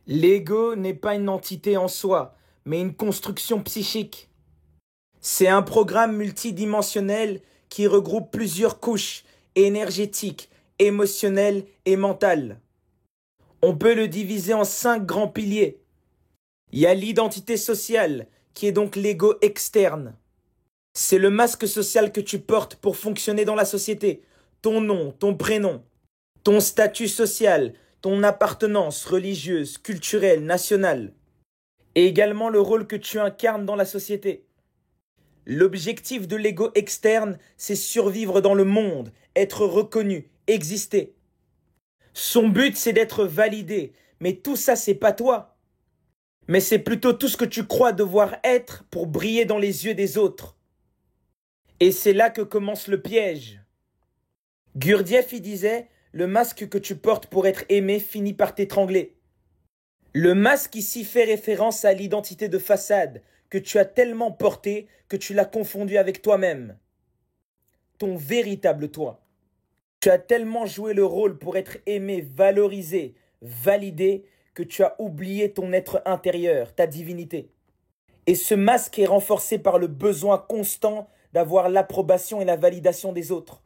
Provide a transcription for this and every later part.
L'ego n'est pas une entité en soi, mais une construction psychique. C'est un programme multidimensionnel qui regroupe plusieurs couches énergétiques, émotionnelles et mentales. On peut le diviser en 5 grands piliers. Il y a l'identité sociale, qui est donc l'ego externe. C'est le masque social que tu portes pour fonctionner dans la société. Ton nom, ton prénom, ton statut social, ton appartenance religieuse, culturelle, nationale. Et également le rôle que tu incarnes dans la société. L'objectif de l'ego externe, c'est survivre dans le monde, être reconnu, exister. Son but, c'est d'être validé. Mais tout ça, c'est pas toi. Mais c'est plutôt tout ce que tu crois devoir être pour briller dans les yeux des autres. Et c'est là que commence le piège. Gurdjieff y disait, le masque que tu portes pour être aimé finit par t'étrangler. Le masque ici fait référence à l'identité de façade que tu as tellement portée que tu l'as confondu avec toi-même. Ton véritable toi. Tu as tellement joué le rôle pour être aimé, valorisé, validé que tu as oublié ton être intérieur, ta divinité. Et ce masque est renforcé par le besoin constant d'avoir l'approbation et la validation des autres.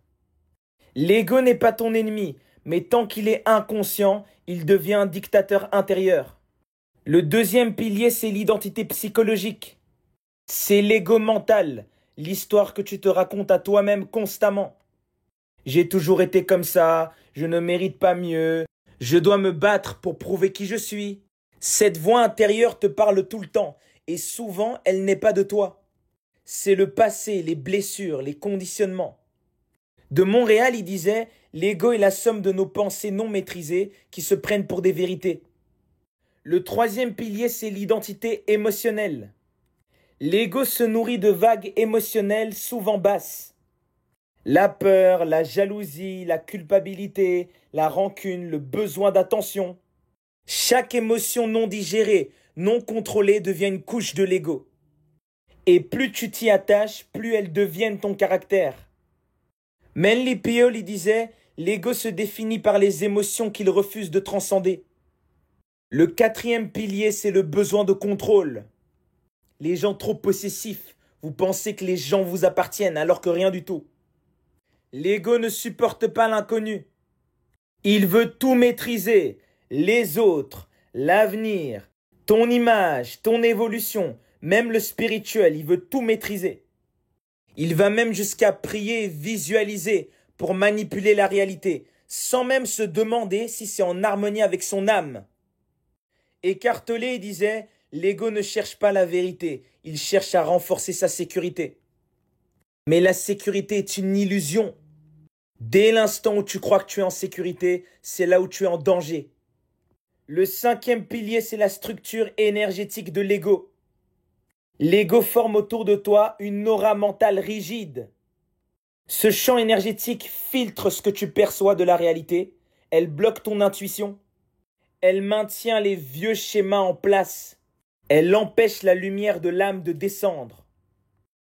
L'ego n'est pas ton ennemi, mais tant qu'il est inconscient, il devient un dictateur intérieur. Le deuxième pilier, c'est l'identité psychologique. C'est l'ego mental, l'histoire que tu te racontes à toi-même constamment. J'ai toujours été comme ça, je ne mérite pas mieux, je dois me battre pour prouver qui je suis. Cette voix intérieure te parle tout le temps, et souvent elle n'est pas de toi. C'est le passé, les blessures, les conditionnements. De Montréal, il disait, l'ego est la somme de nos pensées non maîtrisées qui se prennent pour des vérités. Le troisième pilier, c'est l'identité émotionnelle. L'ego se nourrit de vagues émotionnelles souvent basses. La peur, la jalousie, la culpabilité, la rancune, le besoin d'attention. Chaque émotion non digérée, non contrôlée devient une couche de l'ego. Et plus tu t'y attaches, plus elles deviennent ton caractère. Manly Pio lui disait, l'ego se définit par les émotions qu'il refuse de transcender. Le quatrième pilier, c'est le besoin de contrôle. Les gens trop possessifs, vous pensez que les gens vous appartiennent alors que rien du tout. L'ego ne supporte pas l'inconnu. Il veut tout maîtriser, les autres, l'avenir, ton image, ton évolution, même le spirituel, il veut tout maîtriser. Il va même jusqu'à prier et visualiser pour manipuler la réalité, sans même se demander si c'est en harmonie avec son âme. Eckhart Tolle disait, l'ego ne cherche pas la vérité, il cherche à renforcer sa sécurité. Mais la sécurité est une illusion. Dès l'instant où tu crois que tu es en sécurité, c'est là où tu es en danger. Le cinquième pilier, c'est la structure énergétique de l'ego. L'ego forme autour de toi une aura mentale rigide. Ce champ énergétique filtre ce que tu perçois de la réalité. Elle bloque ton intuition. Elle maintient les vieux schémas en place. Elle empêche la lumière de l'âme de descendre.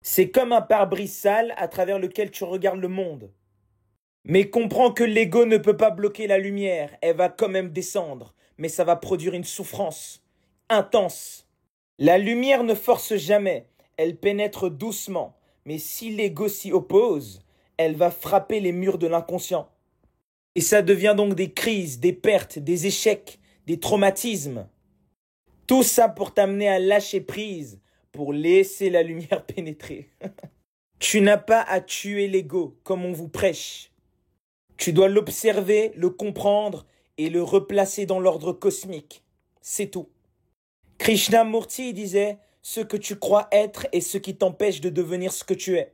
C'est comme un pare-brise sale à travers lequel tu regardes le monde. Mais comprends que l'ego ne peut pas bloquer la lumière. Elle va quand même descendre. Mais ça va produire une souffrance intense. La lumière ne force jamais. Elle pénètre doucement. Mais si l'ego s'y oppose, elle va frapper les murs de l'inconscient. Et ça devient donc des crises, des pertes, des échecs, des traumatismes. Tout ça pour t'amener à lâcher prise, pour laisser la lumière pénétrer. Tu n'as pas à tuer l'ego comme on vous prêche. Tu dois l'observer, le comprendre et le replacer dans l'ordre cosmique. C'est tout. Krishnamurti disait, ce que tu crois être est ce qui t'empêche de devenir ce que tu es.